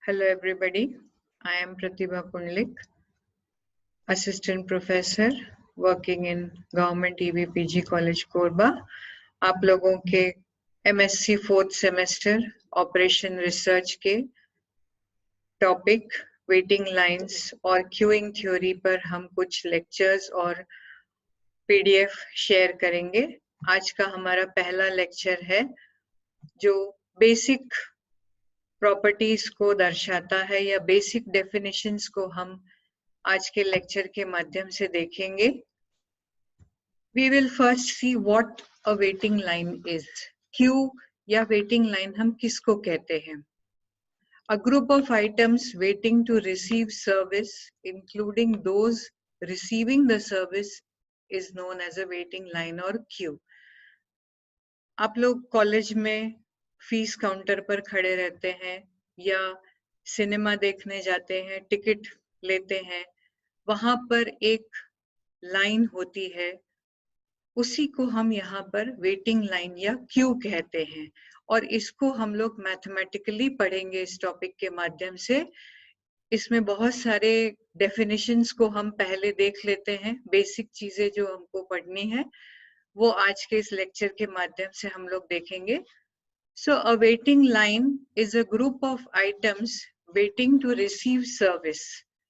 Hello everybody, I am Pratibha Pundlik, Assistant Professor working in Government EVPG College Korba. आप लोगों के MSc 4th semester Operation Research के topic waiting lines और queuing theory पर हम कुछ लेक्चर्स और PDF शेयर करेंगे। आज का हमारा पहला लेक्चर है जो बेसिक प्रॉपर्टीज को दर्शाता है या बेसिक डेफिनेशंस को हम आज के लेक्चर के माध्यम से देखेंगे। We will first see what a waiting line is. Q या वेटिंग लाइन हम किसको कहते हैं? A group of items waiting to receive service, including those receiving the service, is known as a waiting line or queue. आप लोग college में fees counter पर खड़े रहते हैं या सिनेमा देखने जाते हैं, टिकट लेते हैं, वहां पर एक लाइन होती है, उसी को हम यहाँ पर वेटिंग लाइन या क्यू कहते हैं और इसको हम लोग मैथमेटिकली पढ़ेंगे इस टॉपिक के माध्यम से। इसमें बहुत सारे डेफिनेशंस को हम पहले देख लेते हैं, बेसिक चीजें जो हमको पढ़नी है वो आज के इस लेक्चर के माध्यम से हम लोग देखेंगे। So a waiting line is a group of items waiting to receive service,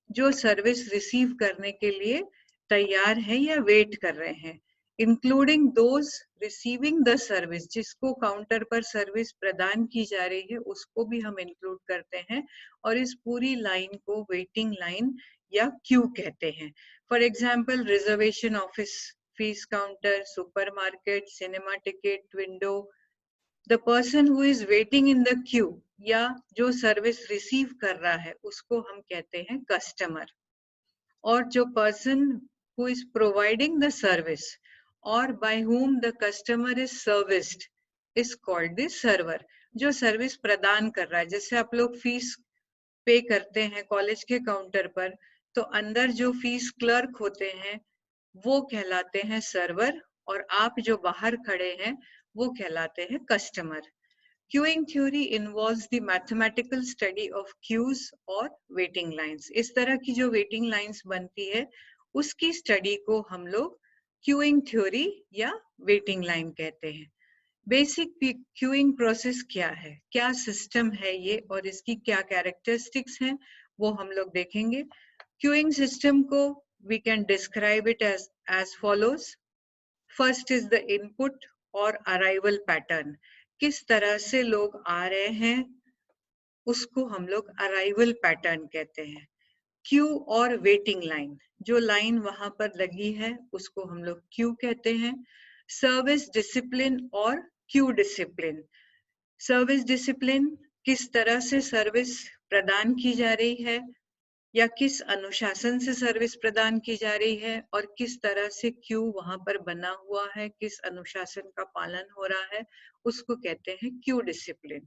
जो सर्विस रिसीव करने के लिए तैयार है या वेट कर रहे हैं, including those receiving the service, जिसको काउंटर पर सर्विस प्रदान की जा रही है उसको भी हम इंक्लूड करते हैं और इस पूरी लाइन को वेटिंग लाइन या क्यू कहते हैं। For example reservation office, fees counter, supermarket, cinema ticket window. The person who is waiting in the queue या जो सर्विस रिसीव कर रहा है उसको हम कहते हैं कस्टमर, और जो person who is providing the service or by whom the customer is serviced is called the server, जो सर्विस प्रदान कर रहा है। जैसे आप लोग फीस पे करते हैं कॉलेज के काउंटर पर, तो अंदर जो फीस क्लर्क होते हैं वो कहलाते हैं सर्वर और आप जो बाहर खड़े हैं वो कहलाते हैं customer. Queueing theory involves the mathematical study of queues और वेटिंग लाइंस। इस तरह की जो वेटिंग लाइंस बनती है उसकी स्टडी को हम लोग क्यूइंग थ्योरी या वेटिंग लाइन कहते हैं। बेसिक क्यूइंग प्रोसेस क्या है, क्या सिस्टम है ये और इसकी क्या कैरेक्टरिस्टिक्स हैं वो हम लोग देखेंगे। क्यूइंग सिस्टम को we can describe it as follows. First is the input और arrival pattern, किस तरह से लोग आ रहे हैं उसको हम लोग अराइवल पैटर्न कहते हैं। क्यू और वेटिंग लाइन, जो लाइन वहां पर लगी है उसको हम लोग क्यू कहते हैं। सर्विस डिसिप्लिन और क्यू डिसिप्लिन। सर्विस डिसिप्लिन, किस तरह से सर्विस प्रदान की जा रही है या किस अनुशासन से सर्विस प्रदान की जा रही है और किस तरह से क्यू वहां पर बना हुआ है, किस अनुशासन का पालन हो रहा है, उसको कहते हैं क्यू डिसिप्लिन।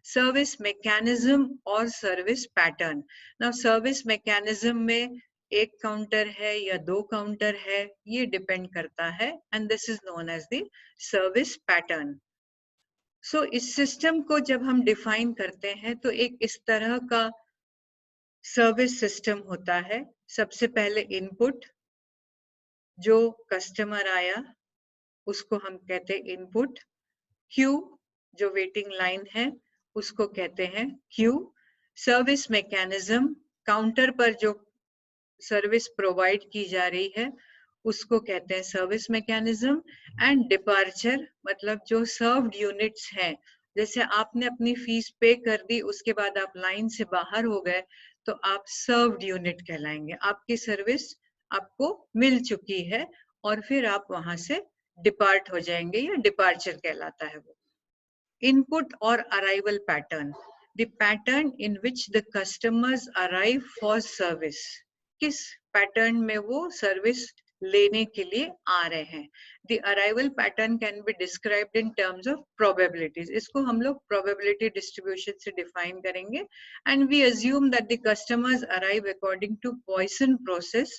सर्विस मैकेनिज्म और service pattern. Now service mechanism में एक काउंटर है या दो काउंटर है ये डिपेंड करता है and this is known as the service pattern. So इस सिस्टम को जब हम डिफाइन करते हैं तो एक इस तरह का सर्विस सिस्टम होता है। सबसे पहले इनपुट, जो कस्टमर आया उसको हम कहते हैं इनपुट। क्यू, जो वेटिंग लाइन है उसको कहते हैं क्यू। सर्विस मैकेनिज्म, काउंटर पर जो सर्विस प्रोवाइड की जा रही है उसको कहते हैं सर्विस मैकेनिज्म। एंड डिपार्चर, मतलब जो सर्व्ड यूनिट्स हैं, जैसे आपने अपनी फीस पे कर दी उसके बाद आप लाइन से बाहर हो गए तो आप सर्व्ड यूनिट कहलाएंगे, आपकी सर्विस आपको मिल चुकी है और फिर आप वहां से डिपार्ट हो जाएंगे या डिपार्चर कहलाता है वो। इनपुट और arrival pattern, the pattern in which the customers arrive for service, किस पैटर्न में वो सर्विस लेने के लिए आ रहे हैं। The arrival pattern can be described in terms of probabilities. इसको हम लोग probability distribution से define करेंगे and we assume that the customers arrive according to Poisson process.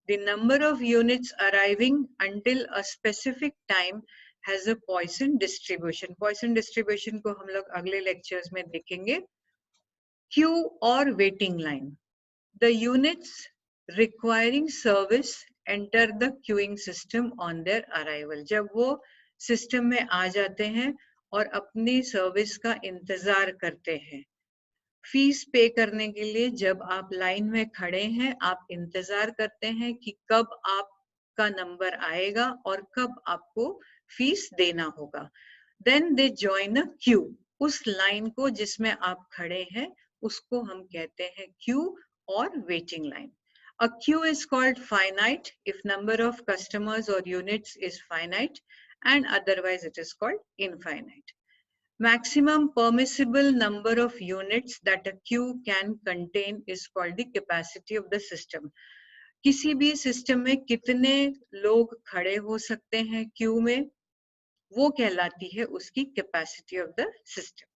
The number of units arriving until a specific time has a Poisson distribution. Poisson distribution को हम लोग अगले lectures में देखेंगे। queue or waiting line. The units requiring service enter the queuing system on their arrival. जब वो system में आ जाते हैं और अपनी सर्विस का इंतजार करते हैं. फीस पे करने के लिए जब आप लाइन में खड़े हैं, आप इंतजार करते हैं कि कब आपका नंबर आएगा और कब आपको फीस देना होगा. Then they join a queue. उस लाइन को जिसमें आप खड़े हैं उसको हम कहते हैं queue और waiting line. A queue is called finite if number of customers or units is finite, and otherwise it is called infinite. Maximum permissible number of units that a queue can contain is called the capacity of the system. किसी भी system में कितने लोग खड़े हो सकते हैं Q में, वो कहलाती है उसकी capacity of the system.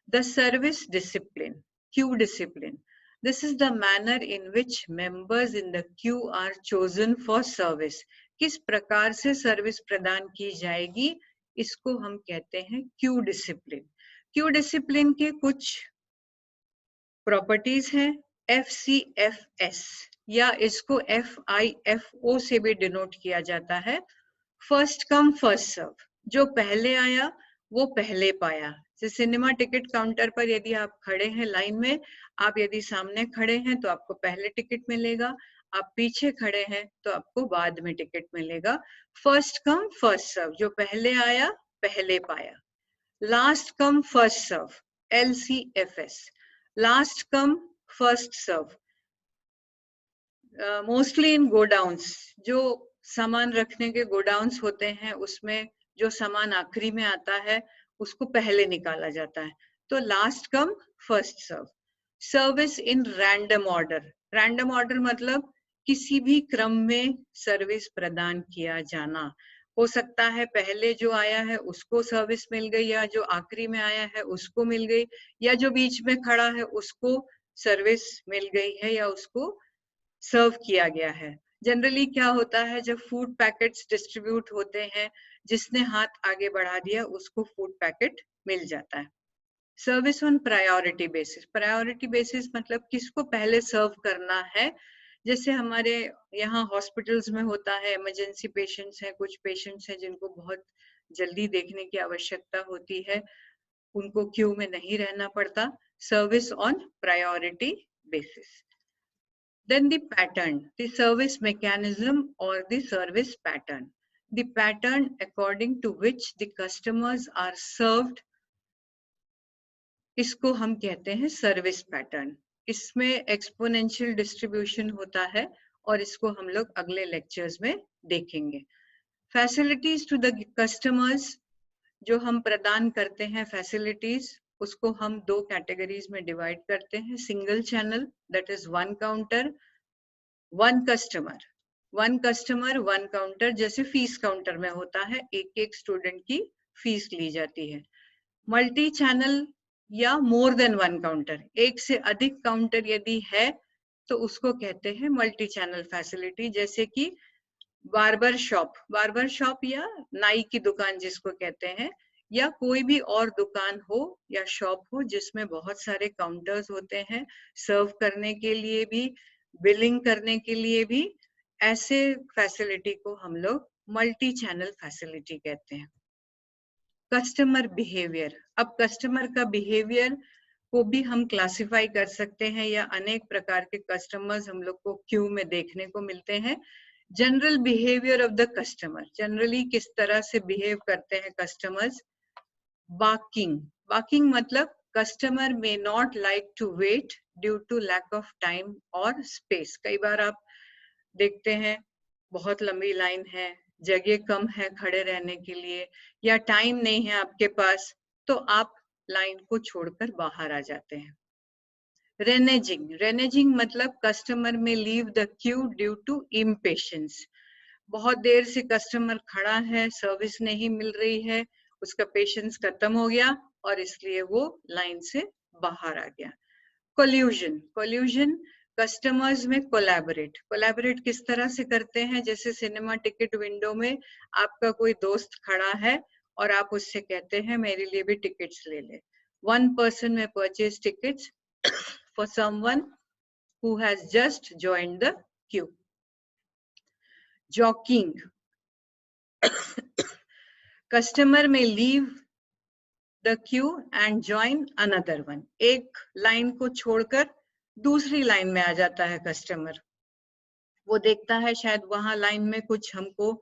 The service discipline, Q discipline. This is the manner in which members in the queue are chosen for service. किस प्रकार से सर्विस प्रदान की जाएगी, इसको हम कहते हैं क्यू डिसिप्लिन. क्यू डिसिप्लिन के कुछ प्रॉपर्टीज हैं. FCFS या इसको FIFO से भी डिनोट किया जाता है. First come first serve. जो पहले आया वो पहले पाया. सिनेमा टिकट काउंटर पर यदि आप खड़े हैं लाइन में, आप यदि सामने खड़े हैं तो आपको पहले टिकट मिलेगा, आप पीछे खड़े हैं तो आपको बाद में टिकट मिलेगा. First come first serve. जो पहले आया पहले पाया. Last come first serve, LCFS. Last come first serve. Mostly in godowns, जो सामान रखने के गोडाउन्स होते हैं उसमें जो सामान आखिरी में आता है उसको पहले निकाला जाता है. तो last come first serve. Service in random order. Random order मतलब किसी भी क्रम में सर्विस प्रदान किया जाना. हो सकता है पहले जो आया है उसको सर्विस मिल गई, या जो आखिरी में आया है उसको मिल गई, या जो बीच में खड़ा है उसको सर्विस मिल गई है या उसको सर्व किया गया है. जनरली क्या होता है, जब फूड पैकेट्स डिस्ट्रीब्यूट होते हैं, जिसने हाथ आगे बढ़ा दिया उसको फूड पैकेट मिल जाता है. Service on priority basis. Priority basis मतलब किसको पहले सर्व करना है. जैसे हमारे यहाँ हॉस्पिटल्स में होता है, इमरजेंसी पेशेंट्स हैं, कुछ पेशेंट्स हैं जिनको बहुत जल्दी देखने की आवश्यकता होती है, उनको क्यू में नहीं रहना पड़ता. Service on priority basis. Then the pattern, the service mechanism or the service pattern. The pattern according to which the customers are served, इसको हम कहते हैं सर्विस पैटर्न. इसमें एक्सपोनेंशियल डिस्ट्रीब्यूशन होता है और इसको हम लोग अगले लेक्चर्स में देखेंगे. फैसिलिटीज टू द कस्टमर्स, जो हम प्रदान करते हैं फैसिलिटीज, उसको हम दो कैटेगरीज में डिवाइड करते हैं. Single channel, that is one counter, one customer. One customer one counter, जैसे फीस काउंटर में होता है, एक एक स्टूडेंट की फीस ली जाती है. मल्टी चैनल या मोर देन वन काउंटर, एक से अधिक काउंटर यदि है तो उसको कहते हैं मल्टी चैनल फैसिलिटी. जैसे कि बार्बर शॉप या नाई की दुकान जिसको कहते हैं, या कोई भी और दुकान हो या शॉप हो जिसमें बहुत सारे काउंटर्स होते हैं, सर्व करने के लिए भी, बिलिंग करने के लिए भी. ऐसे फैसिलिटी को हम लोग मल्टी चैनल फैसिलिटी कहते हैं. Customer behaviour. अब कस्टमर का बिहेवियर को भी हम क्लासिफाई कर सकते हैं, या अनेक प्रकार के कस्टमर्स हम लोग को क्यू में देखने को मिलते हैं. General behaviour of the customer, generally किस तरह से बिहेव करते हैं कस्टमर्स. बार्किंग मतलब customer may not like to wait due to lack of time और स्पेस. कई बार आप देखते हैं बहुत लंबी लाइन है, जगह कम है खड़े रहने के लिए, या टाइम नहीं है आपके पास, तो आप लाइन को छोड़कर बाहर आ जाते हैं. रेनेजिंग मतलब customer may leave the queue due to impatience. बहुत देर से कस्टमर खड़ा है, सर्विस नहीं मिल रही है, उसका पेशेंस खत्म हो गया और इसलिए वो लाइन से बाहर आ गया. कोल्यूजन कस्टमर्स में कोलैबोरेट किस तरह से करते हैं. जैसे सिनेमा टिकट विंडो में आपका कोई दोस्त खड़ा है और आप उससे कहते हैं मेरे लिए भी टिकट्स ले ले. वन पर्सन में purchase tickets for someone who has just joined the queue. Jockeying. Customer may leave the queue and join another one. एक लाइन को छोड़कर दूसरी लाइन में आ जाता है कस्टमर. वो देखता है शायद वहां लाइन में कुछ हमको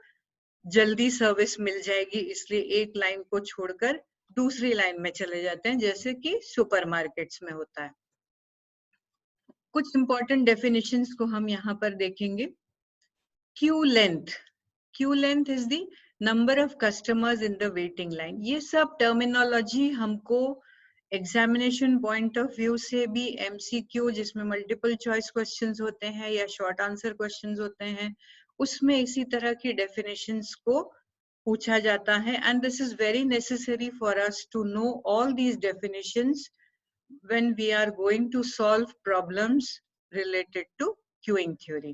जल्दी सर्विस मिल जाएगी, इसलिए एक लाइन को छोड़कर दूसरी लाइन में चले जाते हैं, जैसे कि सुपरमार्केट्स में होता है. कुछ इंपॉर्टेंट डेफिनेशंस को हम यहाँ पर देखेंगे. Q length. Q length is the number of customers in the waiting line. ये सब टर्मिनोलॉजी हमको एग्जामिनेशन पॉइंट ऑफ व्यू से भी, एमसीक्यू जिसमें मल्टीपल चॉइस क्वेश्चंस होते हैं या शॉर्ट आंसर क्वेश्चंस होते हैं, उसमें इसी तरह की डेफिनेशंस को पूछा जाता है. And this is very necessary for us to know all these definitions when we are going to solve problems related to queuing theory.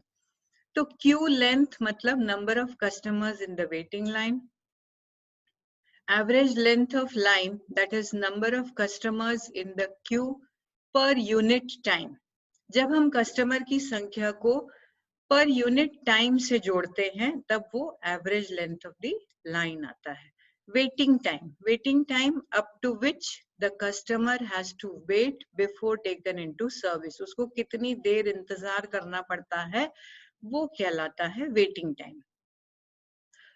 तो queue length मतलब number of customers in the waiting line. Average length of line, that is number of customers in the queue per unit time. जब हम customer की संख्या को per unit time से जोड़ते हैं तब वो average length of the line आता है. Waiting time up to which the customer has to wait before taken into service. उसको कितनी देर इंतजार करना पड़ता है वो कहलाता है waiting time.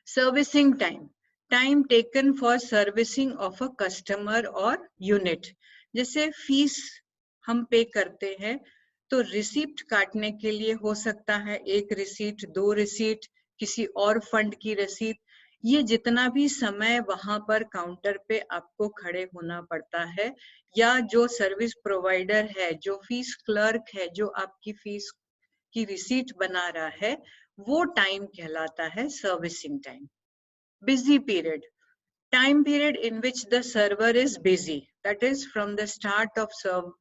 Servicing time taken for servicing of a customer or unit. जैसे फीस हम पे करते हैं तो रिसीप्ट काटने के लिए हो सकता है एक रिसीट, दो रिसीट, किसी और फंड की रसीद. ये जितना भी समय वहां पर काउंटर पे आपको खड़े होना पड़ता है, या जो सर्विस प्रोवाइडर है, जो फीस क्लर्क है, जो आपकी फीस की रिसीट बना रहा है, वो टाइम कहलाता है servicing time. Busy period. Time period in which the server is busy, that is from the start of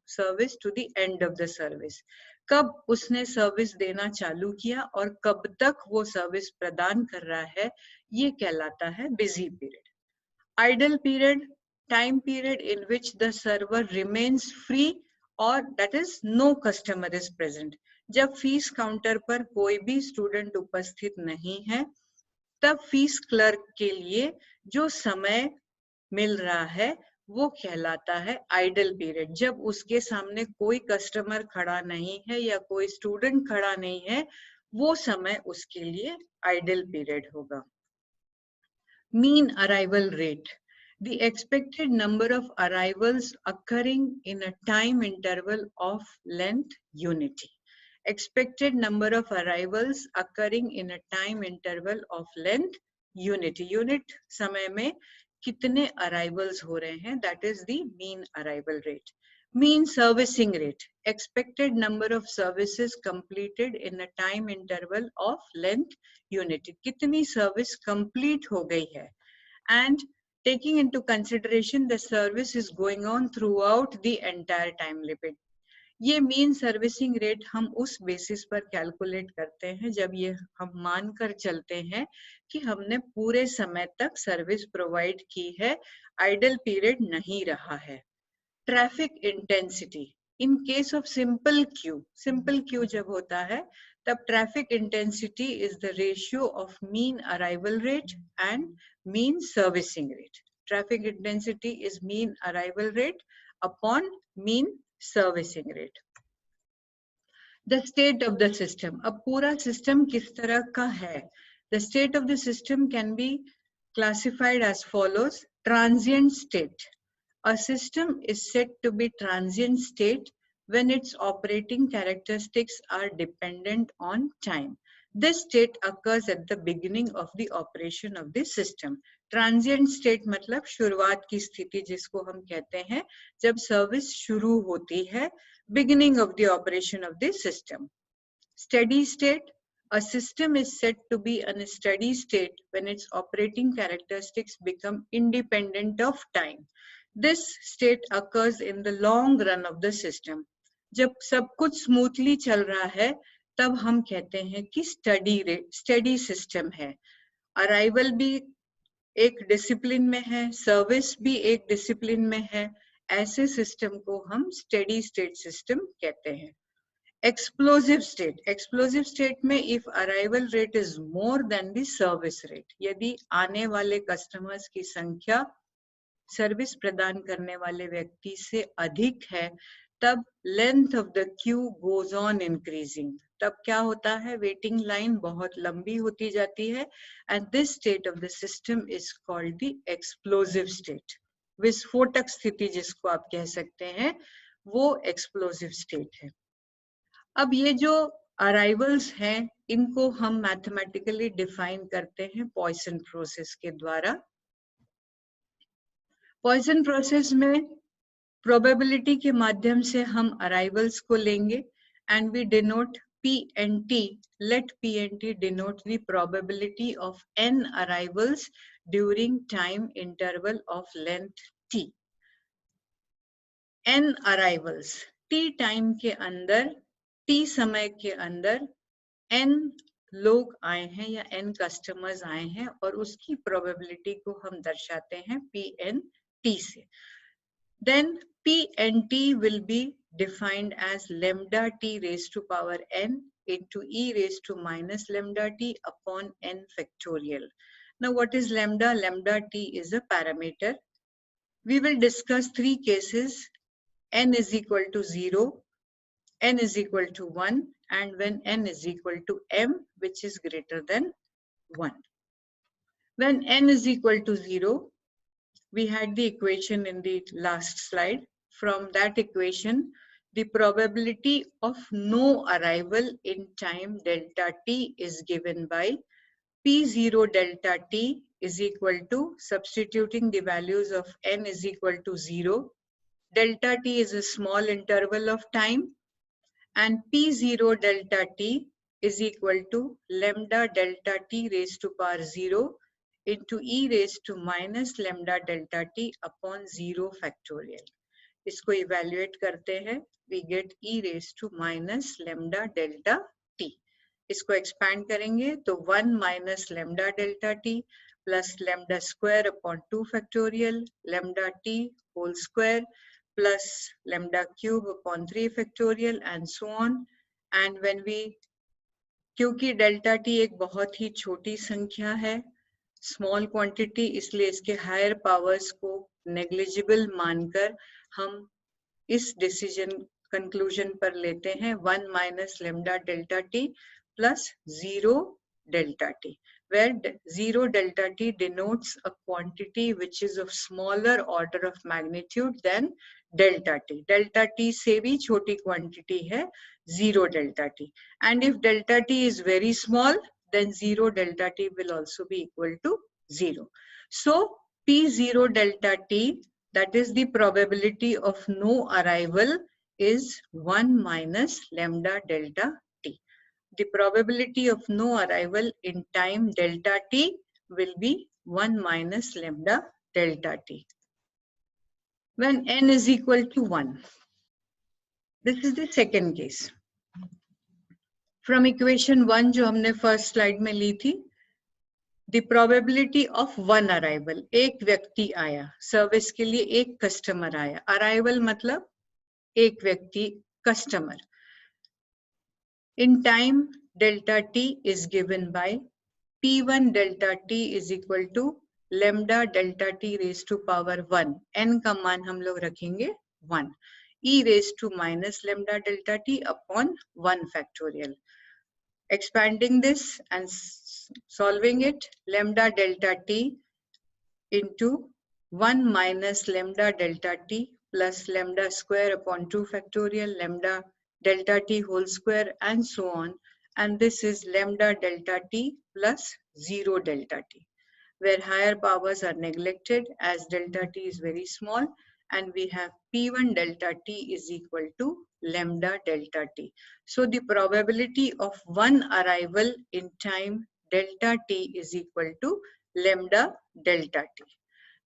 service to the end of the service. कब उसने सर्विस देना चालू किया और कब तक वो सर्विस प्रदान कर रहा है, ये कहलाता है busy period. Idle period, time period in which the server remains free or that is no customer is present. जब फीस काउंटर पर कोई भी स्टूडेंट उपस्थित नहीं है, तब फीस क्लर्क के लिए जो समय मिल रहा है वो कहलाता है आइडल पीरियड. जब उसके सामने कोई कस्टमर खड़ा नहीं है या कोई स्टूडेंट खड़ा नहीं है, वो समय उसके लिए आइडल पीरियड होगा. Mean arrival rate. The expected number of arrivals occurring in a time interval of length unity. Expected number of arrivals occurring in a time interval of length unity. Unit समय में कितने arrivals हो रहे हैं, that is the mean arrival rate. Mean servicing rate. Expected number of services completed in a time interval of length unity. कितनी service complete हो गई है. And taking into consideration the service is going on throughout the entire time limit. ये mean servicing rate हम उस basis पर calculate करते हैं जब ये हम मानकर चलते हैं कि हमने पूरे समय तक सर्विस प्रोवाइड की है, आइडल पीरियड नहीं रहा है. Traffic intensity. In case of simple queue जब होता है तब traffic intensity is the ratio of mean arrival rate and mean servicing rate. Traffic intensity is mean arrival rate upon mean servicing rate. The state of the system. अब पूरा system किस तरह का है? The state of the system can be classified as follows. Transient state. A system is said to be transient state when its operating characteristics are dependent on time. This state occurs at the beginning of the operation of the system. Transient state मतलब शुरुआत की स्थिति जिसको हम कहते हैं जब service शुरू होती है, beginning of the operation of the system. Steady state. A system is said to be in a steady state when its operating characteristics become independent of time. This state occurs in the long run of the system. जब सब कुछ smoothly चल रहा है तब हम कहते हैं कि स्टडी सिस्टम है. अराइवल भी एक डिसिप्लिन में है, सर्विस भी एक डिसिप्लिन में है, ऐसे सिस्टम को हम स्टेडी स्टेट सिस्टम कहते हैं। एक्सप्लोसिव स्टेट में if arrival rate is more than the service rate, यदि आने वाले कस्टमर्स की संख्या सर्विस प्रदान करने वाले व्यक्ति से अधिक है, तब length of the Q goes on increasing, तब क्या होता है, वेटिंग लाइन बहुत लंबी होती जाती है, and this state of the system is called the explosive state. विस्फोटक स्थिति जिसको आप कह सकते हैं, वो एक्सप्लोसिव स्टेट है। अब ये जो अराइवल्स हैं, इनको हम मैथमेटिकली डिफाइन करते हैं पॉइसन प्रोसेस के द्वारा। पॉइसन प्रोसेस में प्रोबेबिलिटी के माध्यम से हम अराइवल्स को लेंगे and we denote P&T. Let P&T denote the probability of n arrivals during time interval of length t. n arrivals, t time के अंदर, t समय के अंदर n लोग आए हैं या n कस्टमर्स आए हैं, और उसकी प्रोबेबिलिटी को हम दर्शाते हैं P&T से। Then P&T will be defined as lambda t raised to power n into e raised to minus lambda t upon n factorial. Now what is lambda? Lambda t is a parameter. We will discuss three cases: n is equal to 0, n is equal to 1, and when n is equal to m, which is greater than 1. When n is equal to 0, we had the equation in the last slide. From that equation, the probability of no arrival in time delta t is given by P0 delta t is equal to, substituting the values of n is equal to 0. Delta t is a small interval of time, and P0 delta t is equal to lambda delta t raised to power 0 into e raised to minus lambda delta t upon 0 factorial. इसको evaluate करते हैं, we get e raised to minus lambda delta t. इसको expand करेंगे तो 1 minus lambda delta t plus lambda square upon 2 factorial lambda t whole square plus lambda cube upon 3 factorial and so on. And when we, क्योंकि delta t एक बहुत ही छोटी संख्या है, small quantity, इसलिए इसके हायर पावर्स को नेग्लिजिबल मानकर हम इस डिसीजन कंक्लूजन पर लेते हैं 1 minus lambda delta t plus 0 delta t, where 0 delta t denotes a quantity which is of smaller order of magnitude than delta t. Delta t से भी छोटी क्वांटिटी है 0 delta t, and if delta t is very small, then 0 delta t will also be equal to 0. So P0 delta t, that is the probability of no arrival, is 1 minus lambda delta t. The probability of no arrival in time delta t will be 1 minus lambda delta t. When n is equal to 1. This is the second case. From equation 1 जो हमने first slide में ली थी, the probability of one arrival, एक व्यक्ति आया, service के लिए एक कस्टमर आया, अराइवल मतलब एक व्यक्ति customer, in time delta t is given by P1 delta t is equal to lambda delta t raised to power 1, n का मान हम लोग रखेंगे 1, e raised to minus lambda delta t upon 1 factorial. Expanding this and solving it, lambda delta t into 1 minus lambda delta t plus lambda square upon 2 factorial lambda delta t whole square and so on, and this is lambda delta t plus 0 delta t, where higher powers are neglected as delta t is very small, and we have P1 delta t is equal to lambda delta t. So the probability of one arrival in time delta t is equal to lambda delta t.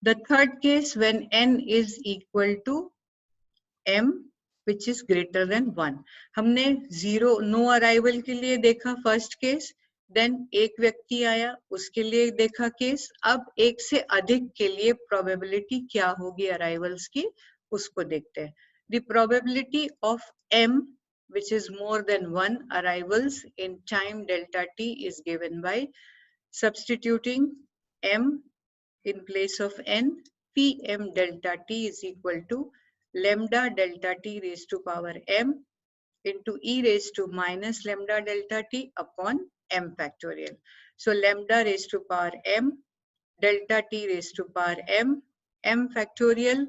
The third case, when n is equal to m which is greater than 1. हमने zero no arrival के लिए देखा first case, then एक व्यक्ति आया उसके लिए देखा केस, अब एक से अधिक के लिए probability क्या होगी arrivals की, उसको देखते हैं. The probability of m, which is more than one arrivals in time delta t, is given by substituting m in place of n. Pm delta t is equal to lambda delta t raised to power m into e raised to minus lambda delta t upon m factorial. So lambda raised to power m, delta t raised to power m, m factorial,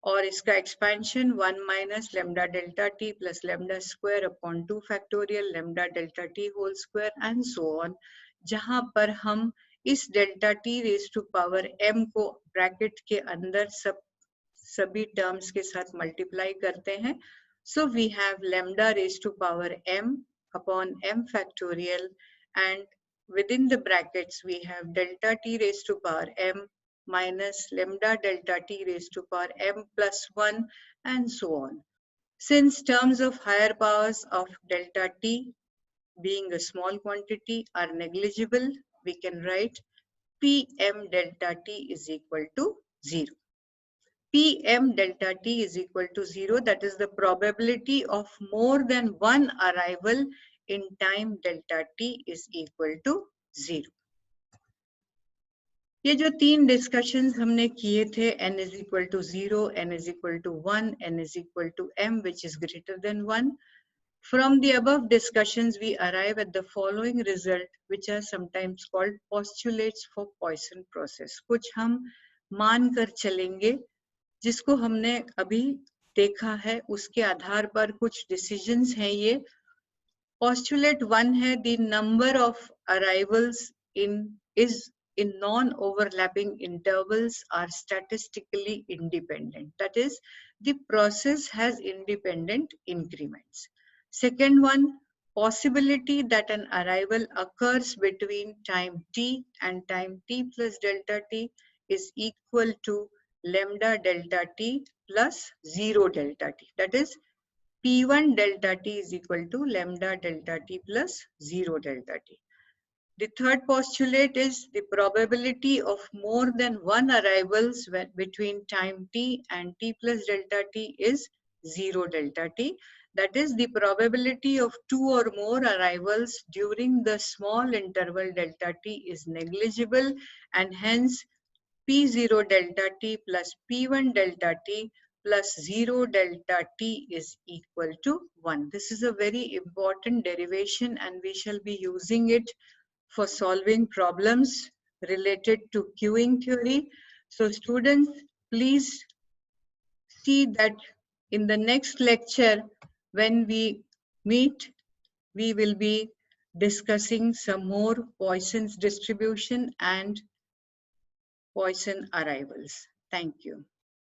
और इसका expansion 1 minus lambda delta t plus lambda square upon 2 factorial lambda delta t whole square and so on, जहां पर हम इस delta t raised to power m को bracket के अंदर सभी टर्म्स के साथ मल्टीप्लाई करते हैं. So we have lambda raised to power m upon m factorial, and within the brackets we have delta t raised to power m minus lambda delta t raised to power m plus 1 and so on. Since terms of higher powers of delta t being a small quantity are negligible, we can write Pm delta t is equal to 0. Pm delta t is equal to 0, that is the probability of more than one arrival in time delta t is equal to 0. ये जो तीन discussions हमने किए थे, n is equal to 0, n is equal to 1, n is equal to m which is greater than 1. From the above discussions we arrive at the following result, which are sometimes called postulates for Poisson process. कुछ हम मान कर चलेंगे जिसको हमने अभी देखा है, उसके आधार पर कुछ डिसीजंस हैं. ये postulate 1 है, the number of arrivals in non-overlapping intervals are statistically independent. That is, the process has independent increments. Second one, possibility that an arrival occurs between time t and time t plus delta t is equal to lambda delta t plus 0 delta t. That is, P1 delta t is equal to lambda delta t plus 0 delta t. The third postulate is the probability of more than one arrivals between time t and t plus delta t is 0 delta t. That is, the probability of two or more arrivals during the small interval delta t is negligible, and hence P0 delta t plus P1 delta t plus 0 delta t is equal to 1. This is a very important derivation and we shall be using it for solving problems related to queuing theory. So students, please see that in the next lecture when we meet, we will be discussing some more Poisson's distribution and Poisson arrivals. Thank you.